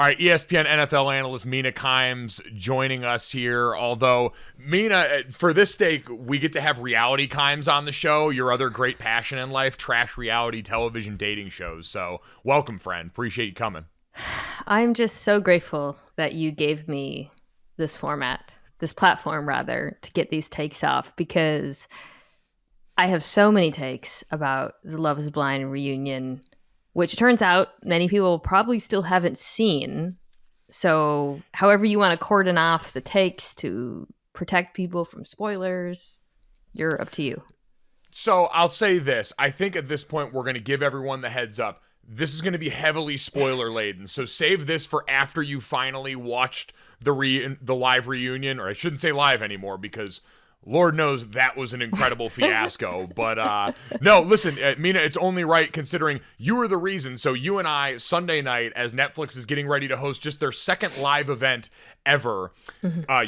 All right, ESPN NFL analyst Mina Kimes joining us here. Although, Mina, for this stake, we get to have reality Kimes on the show, your other great passion in life, trash reality television dating shows. So welcome, friend. Appreciate you coming. I'm just so grateful that you gave me this format, this platform, rather, to get these takes off, because I have so many takes about the Love is Blind reunion, which turns out many people probably still haven't seen. So however you want to cordon off the takes to protect people from spoilers, you're up to you. So I'll say this. I think at this point we're going to give everyone the heads up. This is going to be heavily spoiler laden. So save this for after you finally watched the live reunion, or I shouldn't say live anymore because Lord knows that was an incredible fiasco. But no, listen, Mina, it's only right considering you were the reason. So you and I, Sunday night, as Netflix is getting ready to host just their second live event ever,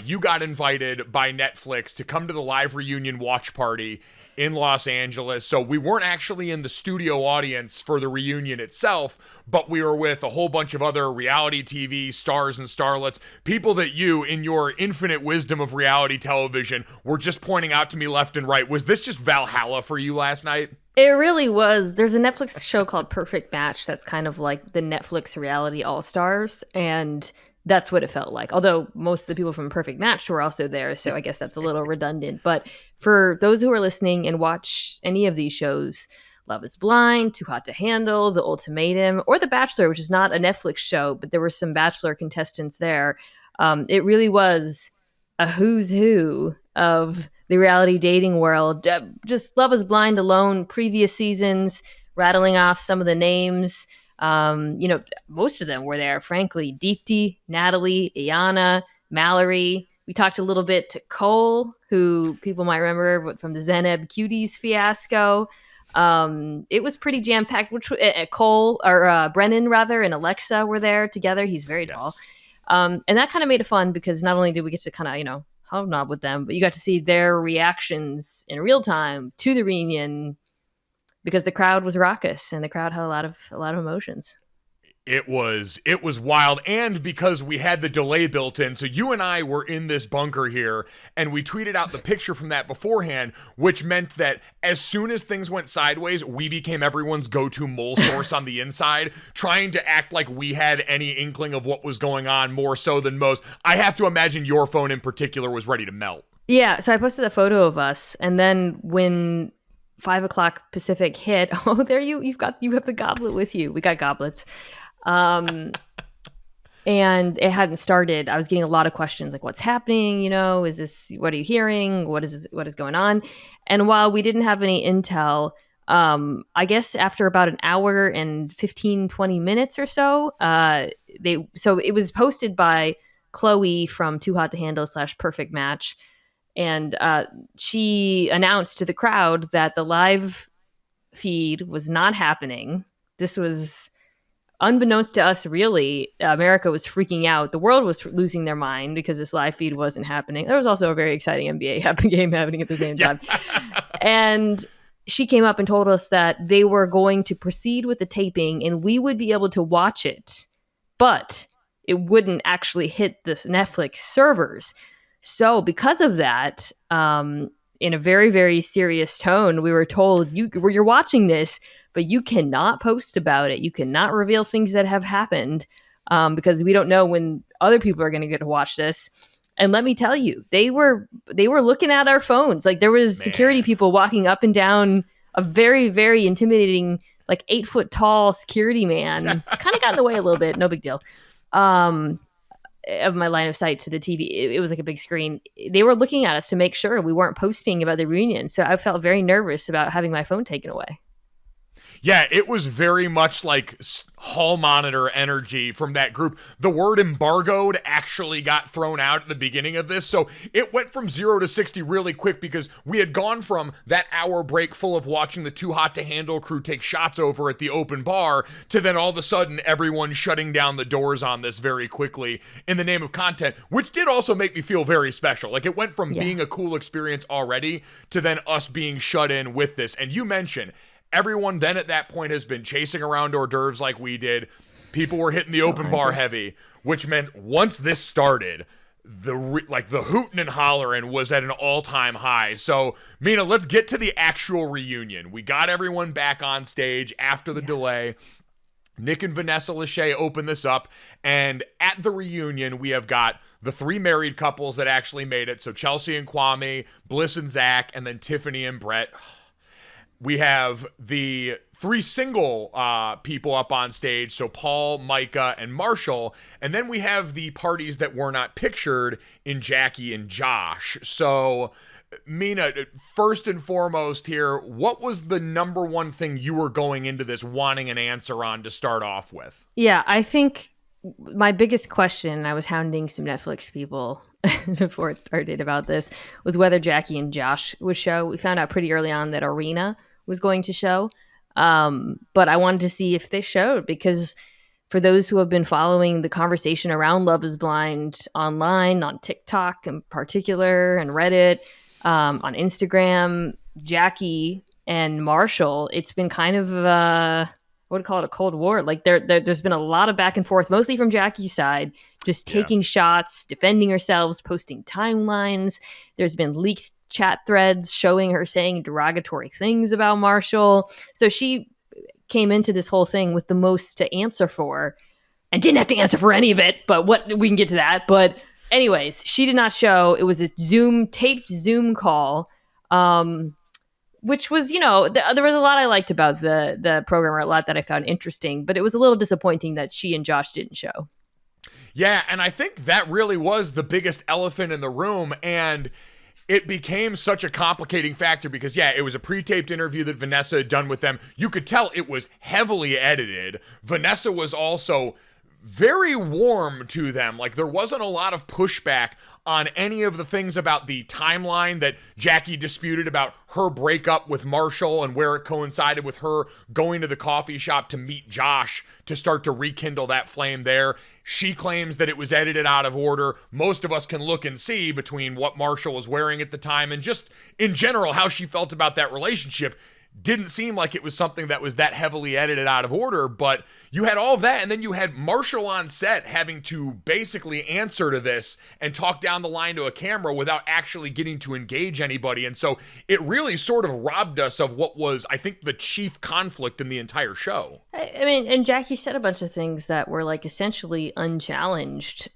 you got invited by Netflix to come to the live reunion watch party in Los Angeles. So we weren't actually in the studio audience for the reunion itself, but we were with a whole bunch of other reality TV stars and starlets, people that you, in your infinite wisdom of reality television, were just pointing out to me left and right. Was this just Valhalla for you last night? It really was. There's a Netflix show called Perfect Match that's kind of like the Netflix reality all-stars, and that's what it felt like. Although most of the people from Perfect Match were also there, so I guess that's a little redundant. But for those who are listening and watch any of these shows, Love is Blind, Too Hot to Handle, The Ultimatum, or The Bachelor, which is not a Netflix show, but there were some Bachelor contestants there. It really was a who's who of the reality dating world. Just Love is Blind alone, previous seasons, rattling off some of the names. Most of them were there, frankly. Deepti, Natalie, Iyanna, Mallory. We talked a little bit to Cole, who people might remember from the Zeneb Cuties fiasco. It was pretty jam-packed, which Cole, or Brennan, rather, and Alexa were there together. He's very tall. And that kind of made it fun because not only did we get to kind of, hobnob with them, but you got to see their reactions in real time to the reunion, because the crowd was raucous and the crowd had a lot of emotions. It was wild, and because we had the delay built in, so you and I were in this bunker here, and we tweeted out the picture from that beforehand, which meant that as soon as things went sideways, we became everyone's go-to mole source on the inside, trying to act like we had any inkling of what was going on more so than most. I have to imagine your phone in particular was ready to melt. Yeah, so I posted a photo of us, and then when 5 o'clock Pacific hit, there you have the goblet with you. We got goblets. And it hadn't started. I was getting a lot of questions like, what's happening? What are you hearing? What is going on? And while we didn't have any intel, I guess after about an hour and 15-20 minutes or so, it was posted by Chloe from Too Hot to Handle / Perfect Match. And she announced to the crowd that the live feed was not happening. This was unbeknownst to us, really. America was freaking out. The world was losing their mind because this live feed wasn't happening. There was also a very exciting NBA game happening at the same time. And she came up and told us that they were going to proceed with the taping and we would be able to watch it, but it wouldn't actually hit the Netflix servers. So because of that, in a very, very serious tone, we were told, you're watching this, but you cannot post about it. You cannot reveal things that have happened because we don't know when other people are going to get to watch this. And let me tell you, they were looking at our phones. Like there was security people walking up and down, a very, very intimidating, like 8-foot tall security man. Kind of got in the way a little bit. No big deal. Of my line of sight to the TV. It was like a big screen. They were looking at us to make sure we weren't posting about the reunion. So I felt very nervous about having my phone taken away. Yeah, it was very much like hall monitor energy from that group. The word embargoed actually got thrown out at the beginning of this. So it went from 0 to 60 really quick because we had gone from that hour break full of watching the Too Hot to Handle crew take shots over at the open bar to then all of a sudden everyone shutting down the doors on this very quickly in the name of content, which did also make me feel very special. Like it went from being a cool experience already to then us being shut in with this. And you mentioned everyone then at that point has been chasing around hors d'oeuvres like we did. People were hitting the So open bar hyper. heavy, which meant once this started, the hooting and hollering was at an all-time high. So, Mina, let's get to the actual reunion. We got everyone back on stage after the delay. Nick and Vanessa Lachey open this up, and at the reunion, we have got the 3 married couples that actually made it. So Chelsea and Kwame, Bliss and Zack, and then Tiffany and Brett. We have the 3 single people up on stage, so Paul, Micah, and Marshall. And then we have the parties that were not pictured in Jackie and Josh. So, Mina, first and foremost here, what was the number one thing you were going into this wanting an answer on to start off with? Yeah, I think my biggest question, I was hounding some Netflix people before it started about this, was whether Jackie and Josh would show. We found out pretty early on that Irina was going to show. But I wanted to see if they showed, because for those who have been following the conversation around Love is Blind online, on TikTok in particular, and Reddit, on Instagram, Jackie and Marshall, it's been kind of what would call it, a cold war. Like there's been a lot of back and forth, mostly from Jackie's side, just taking shots, defending herself, posting timelines. There's been leaked chat threads showing her saying derogatory things about Marshall. So she came into this whole thing with the most to answer for, and didn't have to answer for any of it, but we can get to that. But anyways, she did not show. It was a taped Zoom call, which was, there was a lot I liked about the program, or a lot that I found interesting, but it was a little disappointing that she and Josh didn't show. Yeah, and I think that really was the biggest elephant in the room, and it became such a complicating factor because, yeah, it was a pre-taped interview that Vanessa had done with them. You could tell it was heavily edited. Vanessa was also very warm to them. Like, there wasn't a lot of pushback on any of the things about the timeline that Jackie disputed about her breakup with Marshall and where it coincided with her going to the coffee shop to meet Josh to start to rekindle that flame there. She claims that it was edited out of order. Most of us can look and see between what Marshall was wearing at the time and just in general how she felt about that relationship. Didn't seem like it was something that was that heavily edited out of order, but you had all of that, and then you had Marshall on set having to basically answer to this and talk down the line to a camera without actually getting to engage anybody, and so it really sort of robbed us of what was, I think, the chief conflict in the entire show. I mean, and Jackie said a bunch of things that were like essentially unchallenged,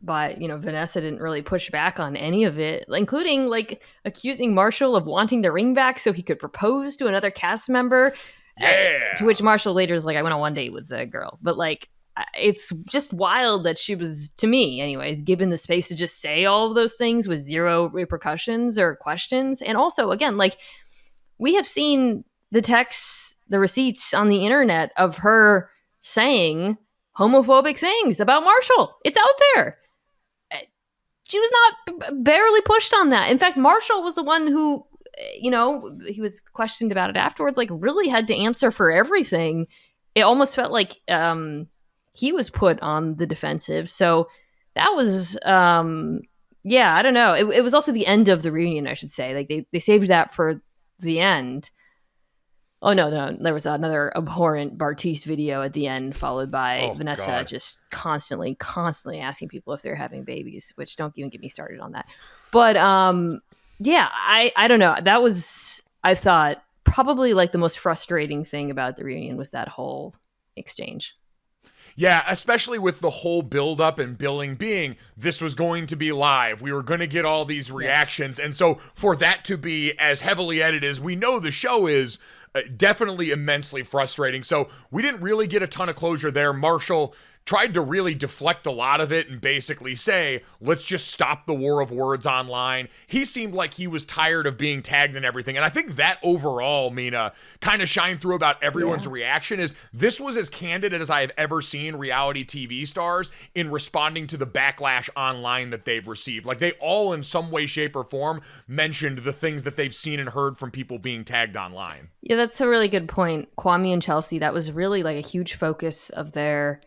but Vanessa didn't really push back on any of it, including like accusing Marshall of wanting the ring back so he could propose to another cast member. Yeah. To which Marshall later is like, I went on one date with the girl. But like, it's just wild that she was, to me anyways, given the space to just say all of those things with zero repercussions or questions. And also, again, like, we have seen the texts, the receipts on the internet of her saying homophobic things about Marshall. It's out there. She was not barely pushed on that. In fact, Marshall was the one who, he was questioned about it afterwards, like really had to answer for everything. It almost felt like he was put on the defensive. So that was, I don't know. It was also the end of the reunion, I should say. Like they saved that for the end. Oh, no. There was another abhorrent Bartiz video at the end, followed by Vanessa just constantly asking people if they're having babies, which don't even get me started on that. But I don't know. That was, I thought, probably like the most frustrating thing about the reunion was that whole exchange. Yeah, especially with the whole build-up and billing being this was going to be live. We were going to get all these reactions. Yes. And so for that to be as heavily edited as we know the show is, definitely immensely frustrating. So we didn't really get a ton of closure there. Marshall tried to really deflect a lot of it and basically say, let's just stop the war of words online. He seemed like he was tired of being tagged and everything. And I think that overall, Mina, kind of shined through about everyone's reaction is this was as candid as I have ever seen reality TV stars in responding to the backlash online that they've received. Like they all in some way, shape, or form mentioned the things that they've seen and heard from people being tagged online. Yeah, that's a really good point. Kwame and Chelsea, that was really like a huge focus of their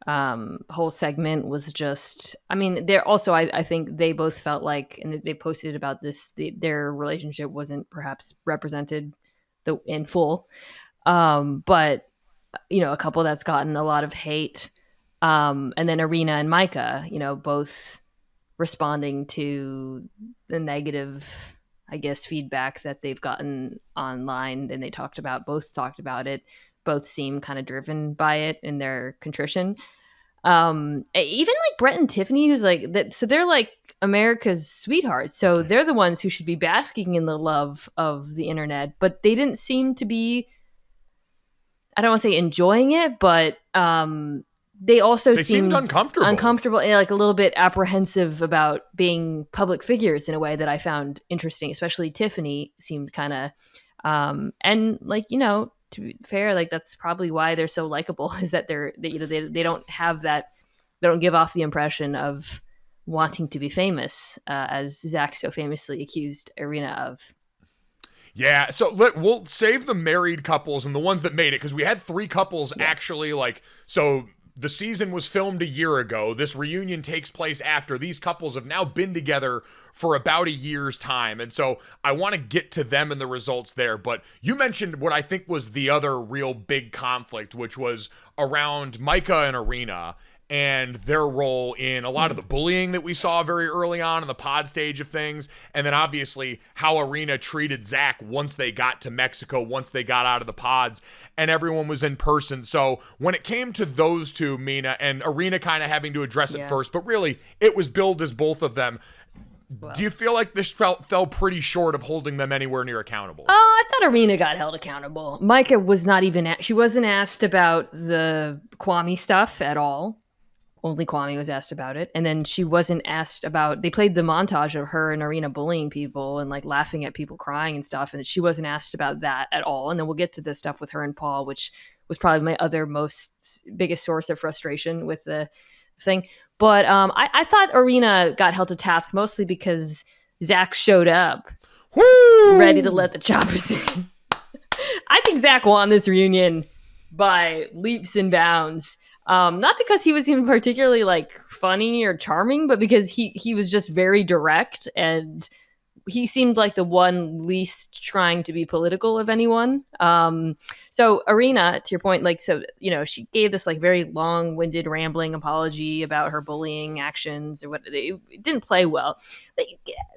whole segment was just, I mean, they're also, I think they both felt like, and they posted about this, their relationship wasn't perhaps represented in full. But a couple that's gotten a lot of hate. And then Irina and Micah, both responding to the negative, I guess, feedback that they've gotten online. And both talked about it. Both seem kind of driven by it in their contrition. Even like Brett and Tiffany, who's like that. So they're like America's sweethearts. So they're the ones who should be basking in the love of the internet, but they didn't seem to be, I don't want to say enjoying it, but they also seemed uncomfortable and like a little bit apprehensive about being public figures in a way that I found interesting. Especially Tiffany seemed kind of, and like, to be fair, like that's probably why they're so likable, is that they don't have that, they don't give off the impression of wanting to be famous, as Zack so famously accused Irina of. Yeah, so we'll save the married couples and the ones that made it, because we had 3 couples actually, like, so the season was filmed a year ago. This reunion takes place after. These couples have now been together for about a year's time, and so I want to get to them and the results there. But you mentioned what I think was the other real big conflict, which was around Micah and Irina and their role in a lot of the bullying that we saw very early on in the pod stage of things. And then obviously how Irina treated Zack once they got to Mexico, once they got out of the pods and everyone was in person. So when it came to those two, Mina, and Irina kind of having to address it first, but really it was billed as both of them. Well, do you feel like this fell pretty short of holding them anywhere near accountable? I thought Irina got held accountable. Micah was not even, she wasn't asked about the Kwame stuff at all. Only Kwame was asked about it. And then she wasn't asked about, they played the montage of her and Irina bullying people and like laughing at people crying and stuff. And she wasn't asked about that at all. And then we'll get to the stuff with her and Paul, which was probably my other biggest source of frustration with the thing. But I thought Irina got held to task mostly because Zack showed up ready to let the choppers in. I think Zack won this reunion by leaps and bounds. Not because he was even particularly like funny or charming, but because he was just very direct, and he seemed like the one least trying to be political of anyone. So Irina, to your point, like, so, she gave this like very long-winded rambling apology about her bullying actions or what it didn't play well. Let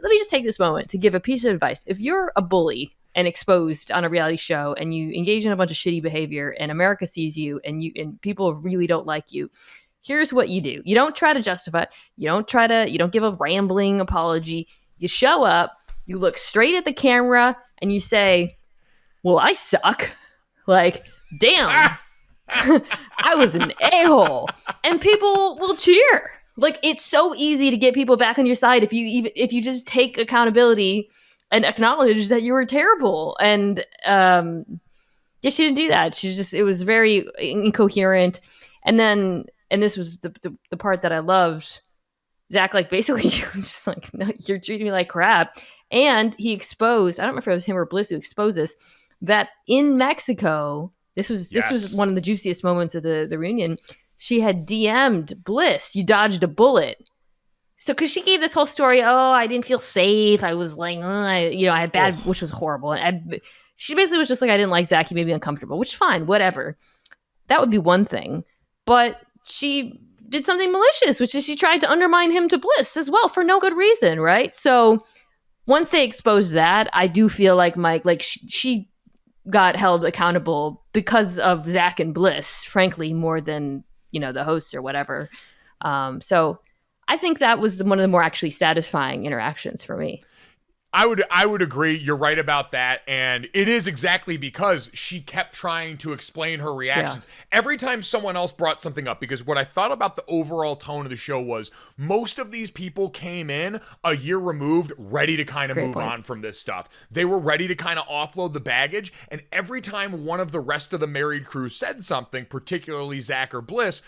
me just take this moment to give a piece of advice. If you're a bully and exposed on a reality show and you engage in a bunch of shitty behavior and America sees you and people really don't like you, here's what you do. You don't try to justify it. You don't give a rambling apology. You show up, you look straight at the camera and you say, well, I suck. Like, damn, I was an a-hole. And people will cheer. Like, it's so easy to get people back on your side if you just take accountability and acknowledge that you were terrible. And she didn't do that. It was very incoherent. And this was the part that I loved. Zack, like, basically was just like, no, you're treating me like crap. And he exposed, I don't remember if it was him or Bliss who exposed this, that in Mexico, this was one of the juiciest moments of the reunion, she had DM'd Bliss, you dodged a bullet. So, because she gave this whole story, I didn't feel safe. I was like, I had bad, which was horrible. She basically was just like, I didn't like Zack. He made me uncomfortable, which fine, whatever. That would be one thing. But she did something malicious, which is she tried to undermine him to Bliss as well for no good reason, right? So once they exposed that, I do feel like Mike, like she got held accountable because of Zack and Bliss, frankly, more than, the hosts or whatever. So I think that was one of the more actually satisfying interactions for me. I would agree. You're right about that. And it is exactly because she kept trying to explain her reactions every time someone else brought something up. Because what I thought about the overall tone of the show was most of these people came in a year removed, ready to kind of move on from this stuff. They were ready to kind of offload the baggage. And every time one of the rest of the married crew said something, particularly Zack or Bliss,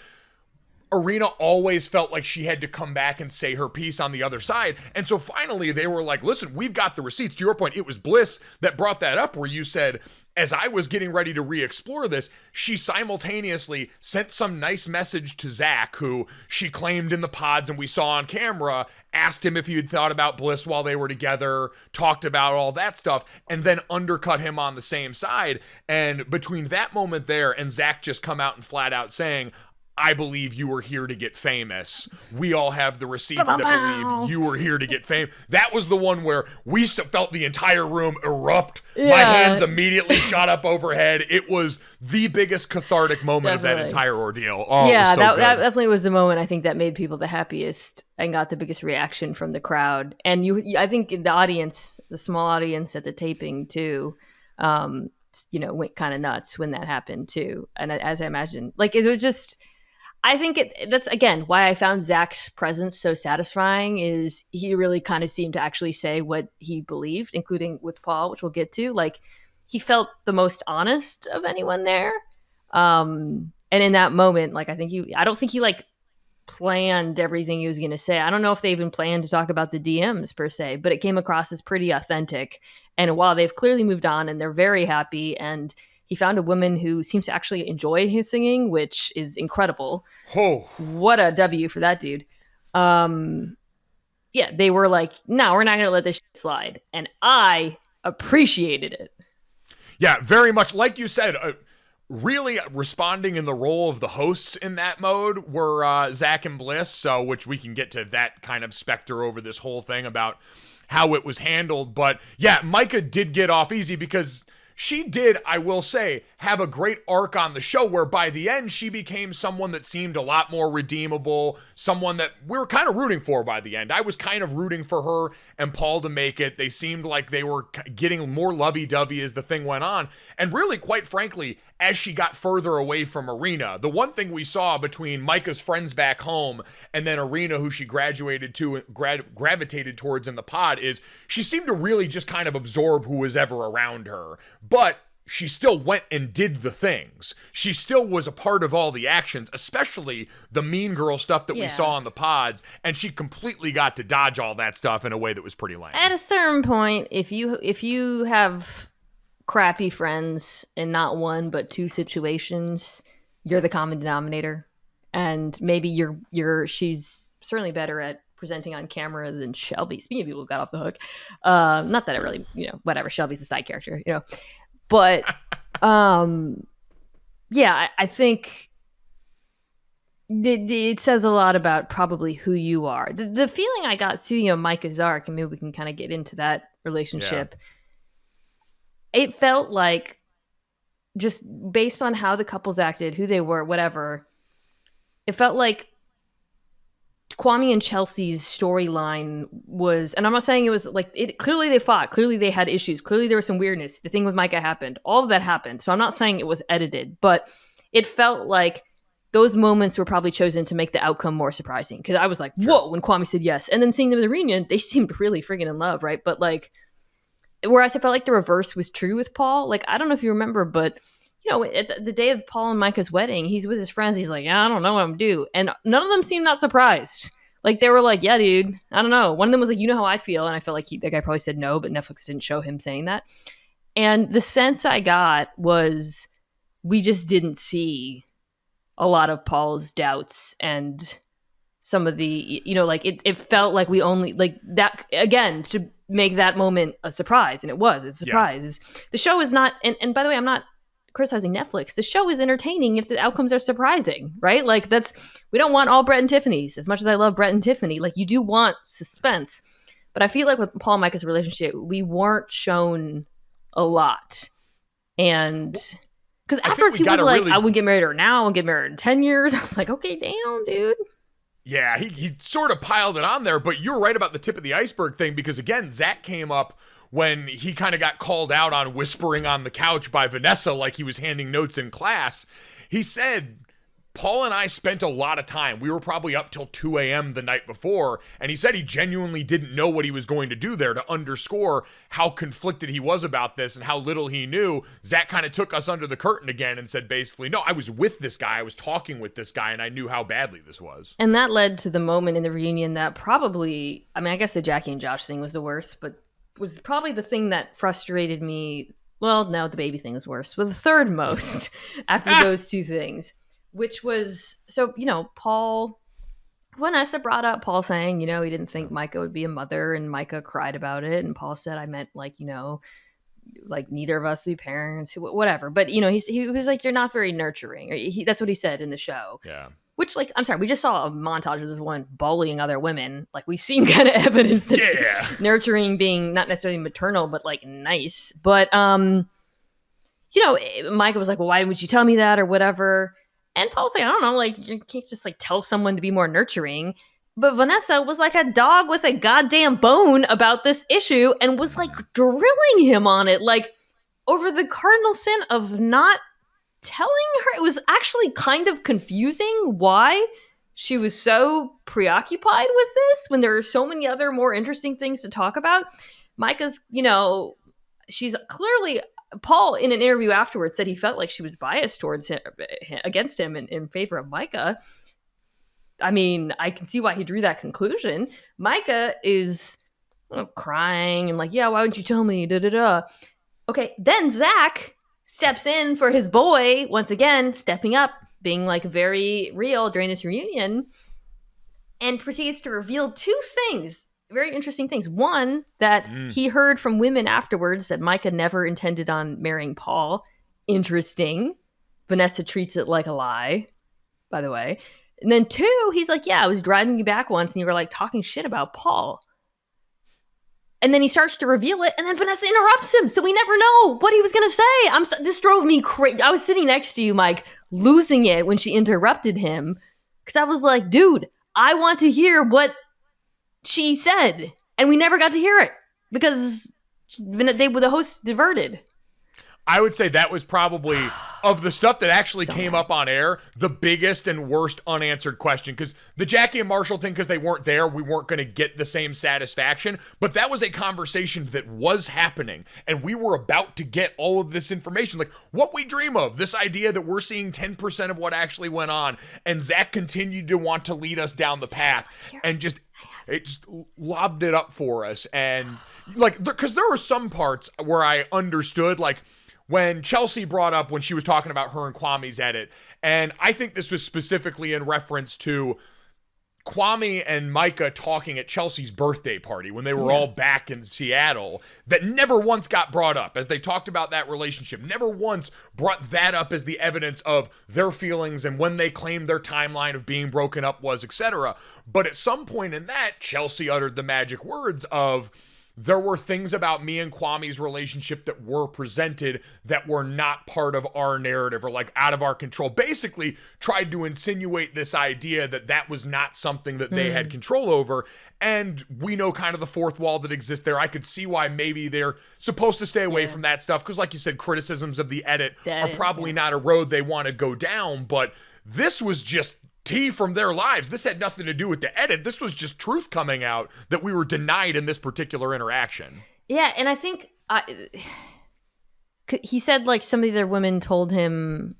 Irina always felt like she had to come back and say her piece on the other side. And so finally they were like, listen, we've got the receipts. To your point, it was Bliss that brought that up, where you said, as I was getting ready to re-explore this, she simultaneously sent some nice message to Zack, who she claimed in the pods and we saw on camera, asked him if he had thought about Bliss while they were together, talked about all that stuff, and then undercut him on the same side. And between that moment there and Zack just come out and flat out saying, I believe you were here to get famous. We all have the receipts that believe you were here to get fame. That was the one where we felt the entire room erupt. Yeah. My hands immediately shot up overhead. It was the biggest cathartic moment of that entire ordeal. Oh, yeah, that definitely was the moment I think that made people the happiest and got the biggest reaction from the crowd. And I think the audience, the small audience at the taping too, went kind of nuts when that happened too. And as I imagine, like it was just. I think that's, again, why I found Zack's presence so satisfying is he really kind of seemed to actually say what he believed, including with Paul, which we'll get to. Like, he felt the most honest of anyone there. And in that moment, like, I don't think he, like, planned everything he was going to say. I don't know if they even planned to talk about the DMs per se, but it came across as pretty authentic. And while they've clearly moved on and they're very happy, and he found a woman who seems to actually enjoy his singing, which is incredible. Oh, what a W for that dude. Yeah, they were like, no, we're not going to let this shit slide. And I appreciated it. Yeah, very much. Like you said, really responding in the role of the hosts in that mode were Zack and Bliss, so which we can get to that kind of specter over this whole thing about how it was handled. But yeah, Micah did get off easy because she did, I will say, have a great arc on the show where by the end she became someone that seemed a lot more redeemable, someone that we were kind of rooting for by the end. I was kind of rooting for her and Paul to make it. They seemed like they were getting more lovey-dovey as the thing went on. And really, quite frankly, as she got further away from Irina, the one thing we saw between Micah's friends back home and then Irina, who she gravitated towards in the pod, is she seemed to really just kind of absorb who was ever around her. But she still went and did the things. She still was a part of all the actions, especially the mean girl stuff that we saw on the pods, and she completely got to dodge all that stuff in a way that was pretty lame. At a certain point, if you have crappy friends in not one but two situations, you're the common denominator. And maybe she's certainly better at presenting on camera than Shelby. Speaking of people who got off the hook, not that it really, whatever, Shelby's a side character, but yeah, I think it says a lot about probably who you are. The feeling I got too, Micah Zark, and maybe we can kind of get into that relationship. Yeah. It felt like, just based on how the couples acted, who they were, whatever, it felt like Kwame and Chelsea's storyline was, and I'm not saying it was like, clearly they fought, clearly they had issues, clearly there was some weirdness. The thing with Micah happened. All of that happened. So I'm not saying it was edited, but it felt like those moments were probably chosen to make the outcome more surprising. Because I was like, whoa, when Kwame said yes. And then seeing them in the reunion, they seemed really freaking in love, right? But like, whereas I felt like the reverse was true with Paul. Like, I don't know if you remember, but at the day of Paul and Micah's wedding, he's with his friends. He's like, yeah, I don't know what I'm due. And none of them seemed not surprised. Like, they were like, yeah, dude, I don't know. One of them was like, you know how I feel. And I felt like that guy probably said no, but Netflix didn't show him saying that. And the sense I got was we just didn't see a lot of Paul's doubts and some of the, it felt like we only, like that, again, to make that moment a surprise. And it's a surprise. Yeah. The show is not, and by the way, I'm not criticizing Netflix. The show is entertaining if the outcomes are surprising, right? Like, we don't want all Brett and Tiffany's. As much as I love Brett and Tiffany, like, you do want suspense. But I feel like with Paul and Micah's relationship, we weren't shown a lot. And because afterwards he was like, I would get married to her now, I'll get married in 10 years. I was like, okay, damn, dude. Yeah, he sort of piled it on there, but you're right about the tip of the iceberg thing, because again, Zack came up when he kind of got called out on whispering on the couch by Vanessa like he was handing notes in class. He said, Paul and I spent a lot of time. We were probably up till 2 a.m. the night before, and he said he genuinely didn't know what he was going to do there to underscore how conflicted he was about this and how little he knew. Zack kind of took us under the curtain again and said basically, no, I was with this guy, I was talking with this guy, and I knew how badly this was. And that led to the moment in the reunion that probably, I mean, I guess the Jackie and Josh thing was the worst, but was probably the thing that frustrated me. Well, no, the baby thing was worse, but the third most after those two things. Which was, so, Vanessa brought up Paul saying, he didn't think Micah would be a mother, and Micah cried about it. And Paul said, I meant like neither of us would be parents, whatever. But, he was like, you're not very nurturing. Or that's what he said in the show. Yeah. Which, like, I'm sorry, we just saw a montage of this woman bullying other women. Like, we've seen kind of evidence that nurturing being not necessarily maternal, but like nice. But, Micah was like, well, why would you tell me that or whatever? And Paul was like, I don't know, like, you can't just like tell someone to be more nurturing. But Vanessa was like a dog with a goddamn bone about this issue and was like drilling him on it, like over the cardinal sin of not telling her. It was actually kind of confusing why she was so preoccupied with this when there are so many other more interesting things to talk about. Micah's, she's clearly... Paul, in an interview afterwards, said he felt like she was biased towards him, against him in favor of Micah. I mean, I can see why he drew that conclusion. Micah is crying and like, yeah, why wouldn't you tell me? Da, da, da. Okay, then Zack steps in for his boy, once again, stepping up, being like very real during this reunion, and proceeds to reveal two things. Very interesting things. One, that he heard from women afterwards that Micah never intended on marrying Paul. Interesting. Vanessa treats it like a lie, by the way. And then two, he's like, yeah, I was driving you back once and you were like talking shit about Paul. And then he starts to reveal it, and then Vanessa interrupts him, so we never know what he was going to say. This drove me crazy. I was sitting next to you, Mike, losing it when she interrupted him, because I was like, dude, I want to hear what she said, and we never got to hear it because the host diverted. I would say that was probably, of the stuff that actually came up on air, the biggest and worst unanswered question. Because the Jackie and Marshall thing, because they weren't there, we weren't going to get the same satisfaction. But that was a conversation that was happening, and we were about to get all of this information. Like, what we dream of, this idea that we're seeing 10% of what actually went on, and Zack continued to want to lead us down the path, and it just lobbed it up for us. And like, because there were some parts where I understood, like when Chelsea brought up when she was talking about her and Kwame's edit. And I think this was specifically in reference to Kwame and Micah talking at Chelsea's birthday party when they were all back in Seattle, that never once got brought up as they talked about that relationship, never once brought that up as the evidence of their feelings and when they claimed their timeline of being broken up was, etc. But at some point in that, Chelsea uttered the magic words of, there were things about me and Kwame's relationship that were presented that were not part of our narrative or like out of our control. Basically tried to insinuate this idea that that was not something that they had control over. And we know kind of the fourth wall that exists there. I could see why maybe they're supposed to stay away from that stuff. Because like you said, criticisms of the edit are probably not a road they want to go down. But this was just tea from their lives. This had nothing to do with the edit. This was just truth coming out that we were denied in this particular interaction. Yeah, and I think he said like some of the other women told him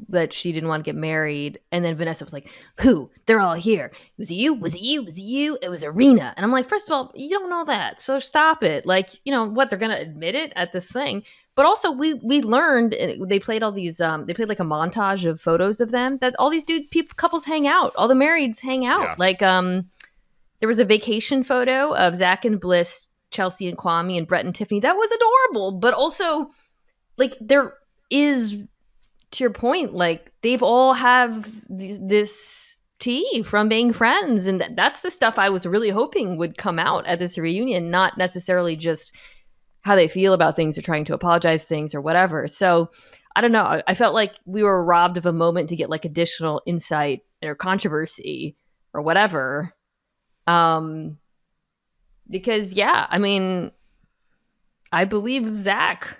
that she didn't want to get married, and then Vanessa was like, who? They're all here. Was it you? Was it you? Was it you? It was Irina. And I'm like, first of all, you don't know that, so stop it. Like, what, they're gonna admit it at this thing. But also we learned, they played all these they played like a montage of photos of them, that all these couples hang out, all the marrieds hang out. Like there was a vacation photo of Zack and Bliss, Chelsea and Kwame, and Brett and Tiffany. That was adorable. But also, like, there is, to your point, like, they've all have this tea from being friends, and that's the stuff I was really hoping would come out at this reunion, not necessarily just how they feel about things or trying to apologize things or whatever. So I don't know. I felt like we were robbed of a moment to get like additional insight or controversy or whatever. Because I mean, I believe Zack.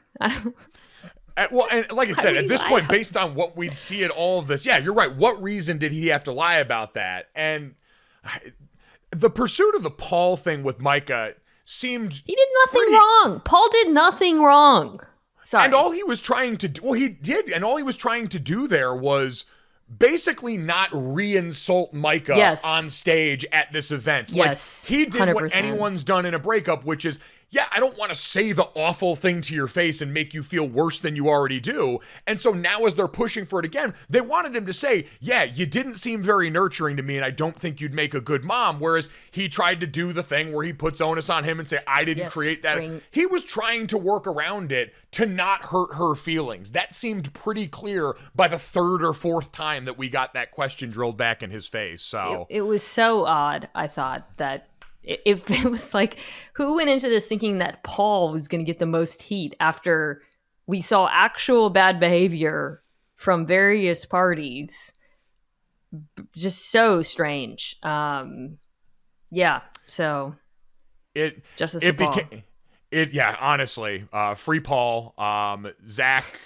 Well, and like I said, would at he this lie point, about based on what we'd see in all of this, yeah, you're right. What reason did he have to lie about that? And the pursuit of the Paul thing with Micah seemed He did nothing wrong. Paul did nothing wrong. Sorry. And all he was trying to do, well, he did, and all he was trying to do there was basically not re-insult Micah on stage at this event. Yes, like, he did 100%. what anyone's done in a breakup, which is, yeah, I don't want to say the awful thing to your face and make you feel worse than you already do. And so now as they're pushing for it again, they wanted him to say, yeah, you didn't seem very nurturing to me, and I don't think you'd make a good mom. Whereas he tried to do the thing where he puts onus on him and say, I didn't create that. He was trying to work around it to not hurt her feelings. That seemed pretty clear by the third or fourth time that we got that question drilled back in his face. So it was so odd, I thought, that if it was like, who went into this thinking that Paul was going to get the most heat after we saw actual bad behavior from various parties? Just so strange. Yeah. So justice for Paul. Yeah, honestly, free Paul. Zack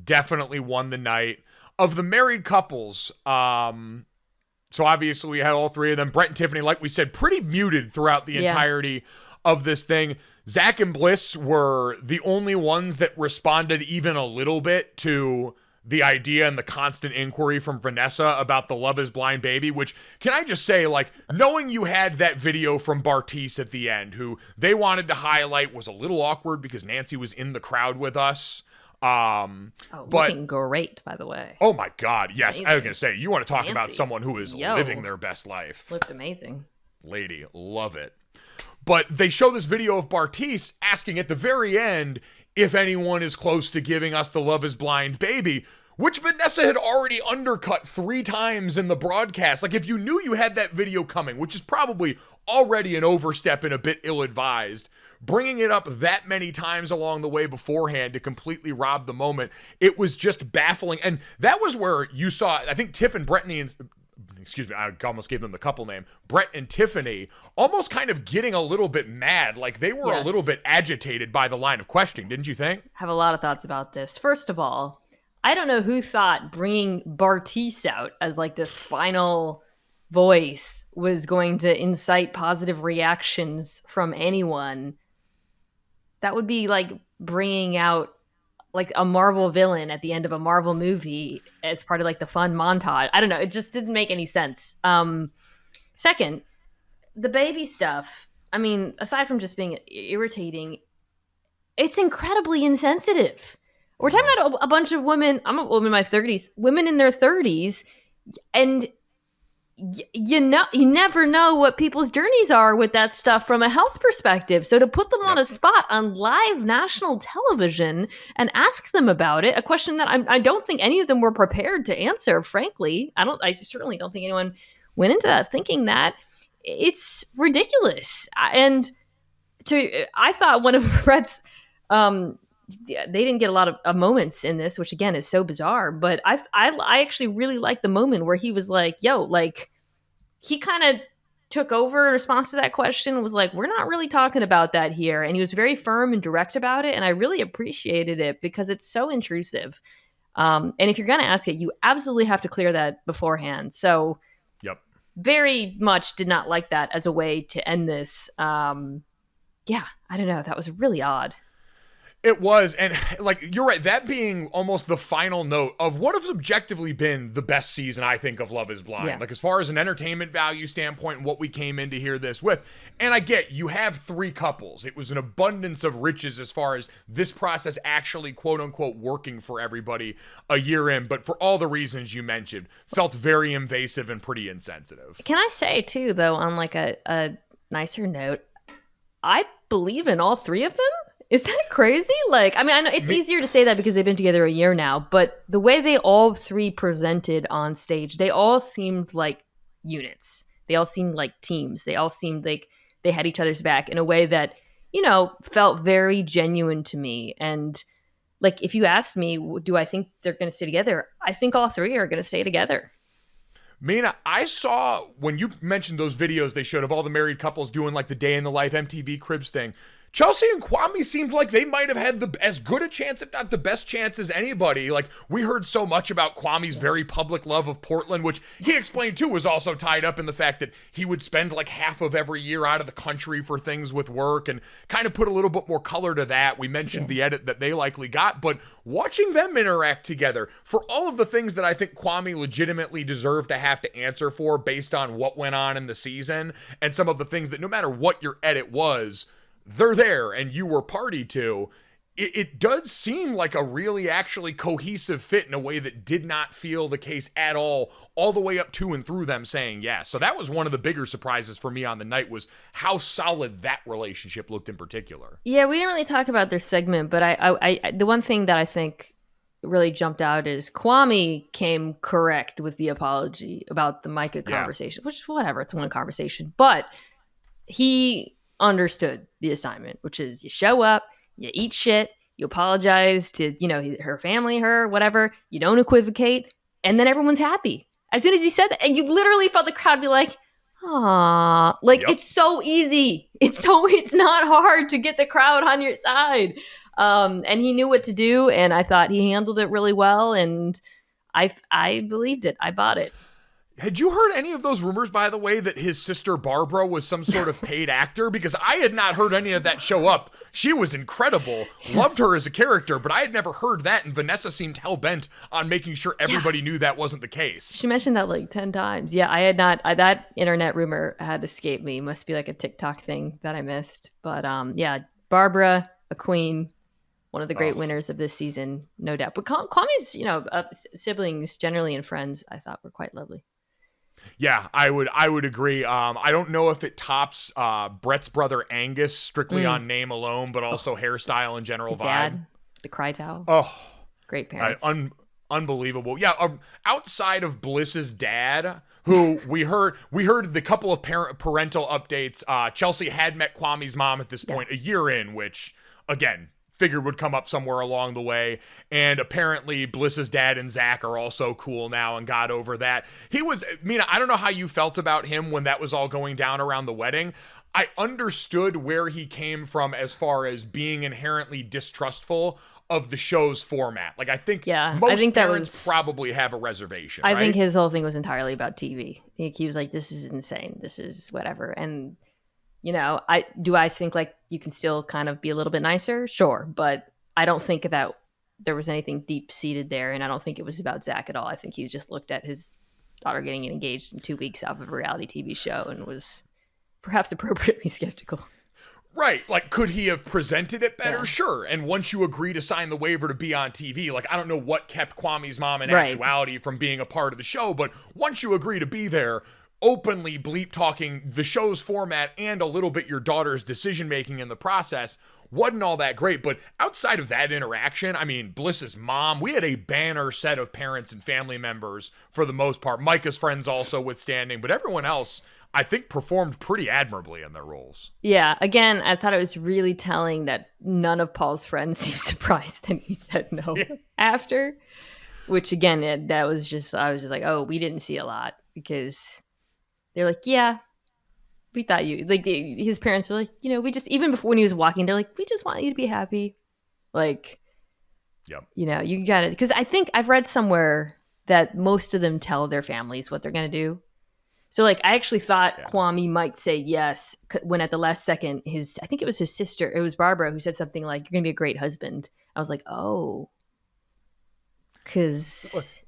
definitely won the night. Of the married couples, so obviously we had all three of them. Brett and Tiffany, like we said, pretty muted throughout the entirety of this thing. Zack and Bliss were the only ones that responded even a little bit to the idea and the constant inquiry from Vanessa about the Love is Blind baby, which, can I just say, like, knowing you had that video from Bartise at the end, who they wanted to highlight, was a little awkward because Nancy was in the crowd with us. But looking great, by the way. Oh my God, yes. Amazing. I was gonna say, you want to talk Nancy. about someone who is living their best life. Looked amazing. Lady, love it. But they show this video of Bartise asking at the very end if anyone is close to giving us the Love is Blind baby, which Vanessa had already undercut 3 times in the broadcast. Like, if you knew you had that video coming, which is probably already an overstep and a bit ill-advised, bringing it up that many times along the way beforehand to completely rob the moment, it was just baffling. And that was where you saw, I think Tiff and Brittany, and excuse me, I almost gave them the couple name, Brett and Tiffany, almost kind of getting a little bit mad. Like, they were a little bit agitated by the line of questioning, didn't you think? I have a lot of thoughts about this. First of all, I don't know who thought bringing Bartise out as like this final voice was going to incite positive reactions from anyone. That would be like bringing out like a Marvel villain at the end of a Marvel movie as part of like the fun montage. I don't know. It just didn't make any sense. Second, the baby stuff. I mean, aside from just being irritating, it's incredibly insensitive. We're talking about a bunch of women. I'm a woman in my 30s, women in their 30s, and you never know what people's journeys are with that stuff from a health perspective. So to put them on a spot on live national television and ask them about it, a question that I don't think any of them were prepared to answer, frankly. I certainly don't think anyone went into that thinking that. It's ridiculous. And I thought one of Brett's, they didn't get a lot of moments in this, which again is so bizarre, but I actually really liked the moment where he was like, yo, like, he kind of took over in response to that question and was like, we're not really talking about that here. And he was very firm and direct about it. And I really appreciated it because it's so intrusive. And if you're going to ask it, you absolutely have to clear that beforehand. So very much did not like that as a way to end this. I don't know. That was really odd. It was, and like, you're right, that being almost the final note of what has objectively been the best season, I think, of Love is Blind. Yeah. Like, as far as an entertainment value standpoint and what we came in to hear this with. And I get, you have 3 couples. It was an abundance of riches as far as this process actually, quote unquote, working for everybody a year in. But for all the reasons you mentioned, felt very invasive and pretty insensitive. Can I say, too, though, on like a nicer note, I believe in all 3 of them? Is that crazy? Like, I mean, I know it's easier to say that because they've been together a year now, but the way they all 3 presented on stage, they all seemed like units. They all seemed like teams. They all seemed like they had each other's back in a way that, you know, felt very genuine to me. And like, if you asked me, do I think they're going to stay together? I think all 3 are going to stay together. Mina, I saw when you mentioned those videos they showed of all the married couples doing like the day in the life MTV Cribs thing. Chelsea and Kwame seemed like they might have had as good a chance, if not the best chance as anybody. Like, we heard so much about Kwame's very public love of Portland, which he explained too was also tied up in the fact that he would spend like half of every year out of the country for things with work, and kind of put a little bit more color to that. We mentioned the edit that they likely got, but watching them interact together, for all of the things that I think Kwame legitimately deserved to have to answer for based on what went on in the season, and some of the things that no matter what your edit was, they're there and you were party to, it does seem like a really actually cohesive fit in a way that did not feel the case at all the way up to and through them saying yes. So that was one of the bigger surprises for me on the night, was how solid that relationship looked in particular. Yeah, we didn't really talk about their segment, but I the one thing that I think really jumped out is Kwame came correct with the apology about the Micah conversation, which, whatever, it's one conversation, but he understood the assignment, which is you show up, you eat shit, you apologize to, her family, her, whatever, you don't equivocate, and then everyone's happy. As soon as he said that, and you literally felt the crowd be like, "Aw," like, It's so easy. It's not hard to get the crowd on your side. And he knew what to do, and I thought he handled it really well, and I believed it. I bought it. Had you heard any of those rumors, by the way, that his sister Barbara was some sort of paid actor? Because I had not heard any of that show up. She was incredible. Loved her as a character, but I had never heard that, and Vanessa seemed hell-bent on making sure everybody knew that wasn't the case. She mentioned that like 10 times. Yeah, I had not. That internet rumor had escaped me. Must be like a TikTok thing that I missed. But yeah, Barbara, a queen, one of the great winners of this season, no doubt. But Kwame's, siblings generally and friends, I thought were quite lovely. Yeah, I would agree. I don't know if it tops Brett's brother Angus strictly on name alone, but also hairstyle and general His vibe. dad, the cry towel. Oh, great parents. Unbelievable. Yeah, outside of Bliss's dad, who we heard the couple of parental updates. Chelsea had met Kwame's mom at this point a year in, which again, figured would come up somewhere along the way. And apparently Bliss's dad and Zack are also cool now and got over that. Mina, I don't know how you felt about him when that was all going down around the wedding. I understood where he came from as far as being inherently distrustful of the show's format. Like, I think most parents probably have a reservation. I think his whole thing was entirely about TV. He was like, this is insane. This is whatever. And I think like you can still kind of be a little bit nicer? Sure. But I don't think that there was anything deep seated there. And I don't think it was about Zack at all. I think he just looked at his daughter getting engaged in 2 weeks off of a reality TV show and was perhaps appropriately skeptical. Right. Like, could he have presented it better? Yeah. Sure. And once you agree to sign the waiver to be on TV, like, I don't know what kept Kwame's mom in actuality from being a part of the show, but once you agree to be there, openly bleep talking the show's format and a little bit your daughter's decision making in the process wasn't all that great. But outside of that interaction, I mean, Bliss's mom, we had a banner set of parents and family members for the most part. Micah's friends also withstanding, but everyone else, I think, performed pretty admirably in their roles. Yeah, again, I thought it was really telling that none of Paul's friends seemed surprised that he said no after, which again, I was just like, oh, we didn't see a lot, because they're like, yeah, we thought you, like, his parents were like, we just, even before when he was walking, they're like, we just want you to be happy. Like, you got it. Because I think I've read somewhere that most of them tell their families what they're going to do. So, like, I actually thought Kwame might say yes when at the last second, I think it was his sister, it was Barbara, who said something like, you're going to be a great husband. I was like, oh. Because...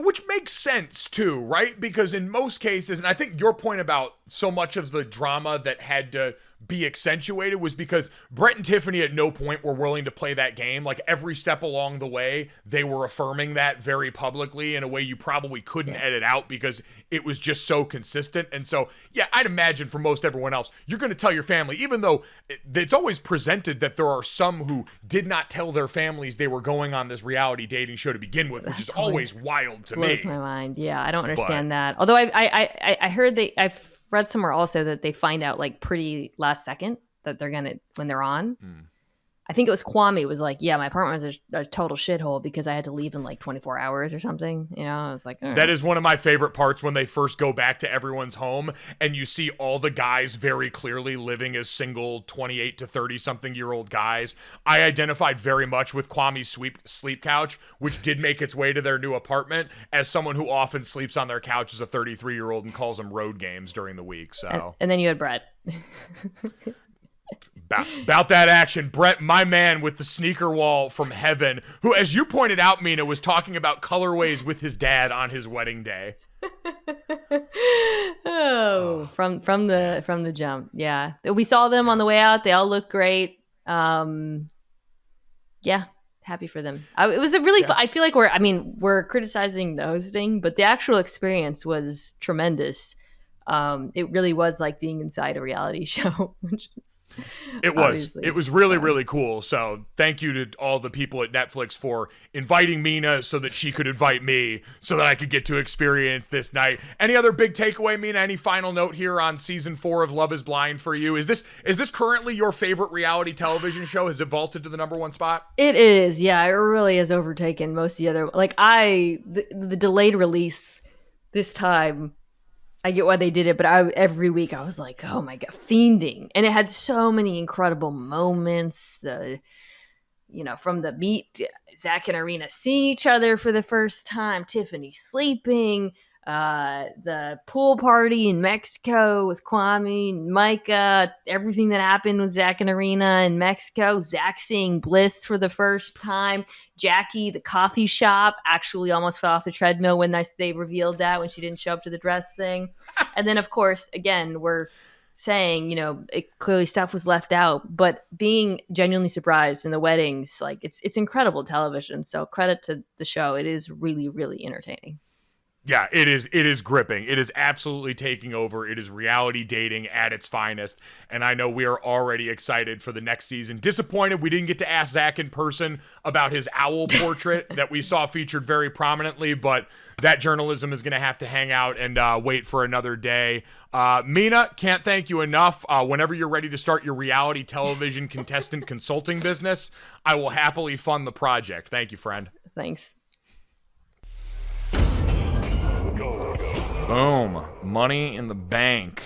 Which makes sense too, right? Because in most cases, and I think your point about so much of the drama that had to be accentuated was because Brett and Tiffany at no point were willing to play that game. Like, every step along the way, they were affirming that very publicly in a way you probably couldn't edit out because it was just so consistent. And so, yeah, I'd imagine for most everyone else, you're going to tell your family, even though it's always presented that there are some who did not tell their families they were going on this reality dating show to begin with, which is always wild to me. Blows my mind. Yeah, I don't understand that. Although I heard I've read somewhere also that they find out like pretty last second that they're gonna, when they're on. I think it was Kwame was like, yeah, my apartment was a total shithole because I had to leave in like 24 hours or something. You know, I was like, that is one of my favorite parts when they first go back to everyone's home and you see all the guys very clearly living as single 28 to 30 something year old guys. I identified very much with Kwame's sleep couch, which did make its way to their new apartment, as someone who often sleeps on their couch as a 33-year-old and calls them road games during the week. So, and then you had Brett. About that action, Brett, my man with the sneaker wall from heaven, who, as you pointed out, Mina, was talking about colorways with his dad on his wedding day. From the jump, yeah. We saw them on the way out. They all look great. Yeah, happy for them. It was a really fun, I feel like we're criticizing the hosting, but the actual experience was tremendous. It really was like being inside a reality show, which is it was really, really cool. So thank you to all the people at Netflix for inviting Mina so that she could invite me so that I could get to experience this night. Any other big takeaway, Mina? Any final note here on season 4 of Love is Blind for you? Is this currently your favorite reality television show? Has it vaulted to the #1 spot? It is. Yeah, it really has overtaken most of the other, like the delayed release this time. I get why they did it, but every week I was like, oh my God, fiending. And it had so many incredible moments. From the meet, Zack and Irina seeing each other for the first time, Tiffany sleeping, the pool party in Mexico with Kwame and Micah, everything that happened with Zack and Irina in Mexico, Zack seeing Bliss for the first time, Jackie, the coffee shop, actually almost fell off the treadmill when they revealed that when she didn't show up to the dress thing. And then, of course, again, we're saying, clearly stuff was left out, but being genuinely surprised in the weddings, like it's incredible television. So credit to the show. It is really, really entertaining. Yeah, it is gripping. It is absolutely taking over. It is reality dating at its finest. And I know we are already excited for the next season. Disappointed we didn't get to ask Zack in person about his owl portrait that we saw featured very prominently, but that journalism is going to have to hang out and wait for another day. Mina, can't thank you enough. Whenever you're ready to start your reality television contestant consulting business, I will happily fund the project. Thank you, friend. Thanks. Boom. Money in the bank.